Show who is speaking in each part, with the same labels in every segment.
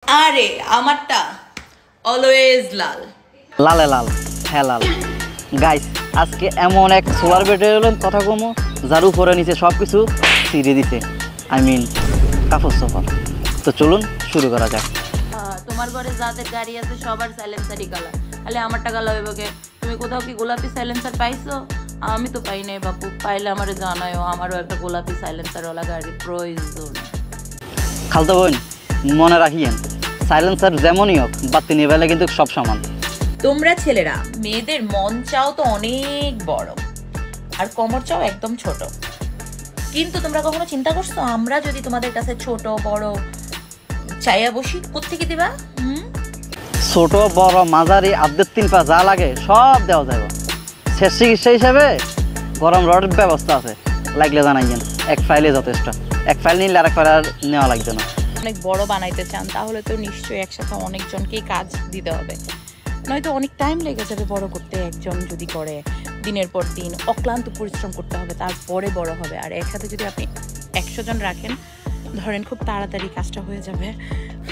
Speaker 1: আরে আমারটা অলওয়েজ লাল
Speaker 2: লালে লাল, হ্যাঁ লাল। গাইস, আজকে এমন এক সোলার ব্যাটারি কথা কমো যার উপরে নিচে সব কিছু ছিঁড়ে দিছে, আই মিন কাপড় চোপড়। তো চলুন শুরু করা যাক।
Speaker 1: তোমার ঘরে যাদের গাড়ি আছে সবার সাইলেন্সারই কালা, তাহলে আমারটা কালা হইব কে? তুমি কোথাও কি গোলাপি সাইলেন্সার পাইছো? আমি তো পাই নাই বাপু, পাইলে আমারে জানায়ও, আমারও একটা গোলাপি সাইলেন্সারওয়ালা গাড়ির প্রয়োজন।
Speaker 2: খালতো বোন, মনে রাখিয়েন সাইলেন্সার যেমনই হোক বাতি নিভাইলে কিন্তু সব সমান।
Speaker 1: তোমরা ছেলেরা মেয়েদের মন চাও তো অনেক বড় আর কোমর চাও একদম ছোট, কিন্তু তোমরা কখনো চিন্তা করছো আমরা যদি তোমাদের কাছে ছোট বড় চাইয়া বসি কোত্থেকে দিবা?
Speaker 2: ছোট বড় মাঝারি আর্ধেক 3 পা যা লাগে সব দেওয়া যাবে। শেষ চিকিৎসা হিসেবে গরম রডের ব্যবস্থা আছে, লাগলে জানাইয়েন। এক ফাইলে যথেষ্ট, এক ফাইল নিলে আরেক ফাইল আর নেওয়া লাগবে না।
Speaker 1: অনেক বড় বানাইতে চান তাহলে তো নিশ্চয়ই একসাথে অনেকজনকেই কাজ দিতে হবে, নয়তো অনেক টাইম লেগে যাবে বড় করতে। একজন যদি করে দিনের পর দিন অক্লান্ত পরিশ্রম করতে হবে, তারপরে বড় হবে। আর একসাথে যদি আপনি 100 জন রাখেন, ধরেন খুব তাড়াতাড়ি কাজটা হয়ে যাবে।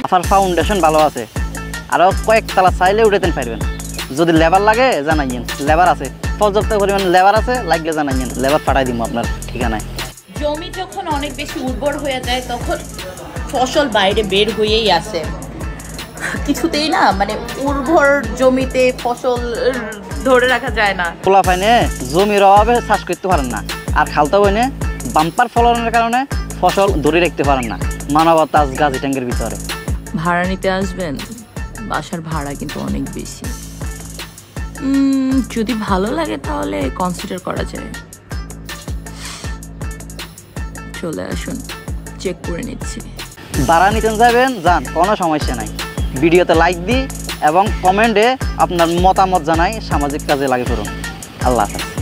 Speaker 2: আপনার ফাউন্ডেশন ভালো আছে, আরও কয়েকতলা চাইলে উঠাতেন পারবেন। যদি লেবার লাগে জানাইয়েন, লেবার আছে, পর্যাপ্ত পরিমাণ লেবার আছে, লাগলে জানাইয়েন, লেবার পাঠাই দিব আপনার ঠিকানায়।
Speaker 1: জমি যখন অনেক বেশি উর্বর হয়ে যায় তখন ফসল বাইরে বের হয়েই আসে, কিছুতেই না, মানে উর্বর জমিতে ফসল ধরে রাখা যায় না।
Speaker 2: পোলা পাইনে জমির অভাবে চাষ করতে পারেন না, আর খালতা বইনে বাম্পার ফলনের কারণে ফসল ধরে রাখতে পারেন না। মানবতা গাছি ট্যাঙ্কের ভিতরে
Speaker 1: ভাড়া নিতে আসবেন, বাসার ভাড়া কিন্তু অনেক বেশি। যদি ভালো লাগে তাহলে কনসিডার করা যায়। চলে আসুন, চেক করে নিচ্ছি।
Speaker 2: ভাড়া নিতে যাবেন, যান, কোনো সমস্যা নাই। ভিডিওতে লাইক দিই এবং কমেন্টে আপনার মতামত জানাই, সামাজিক কাজে লাগে করুন। আল্লাহ হাফেজ।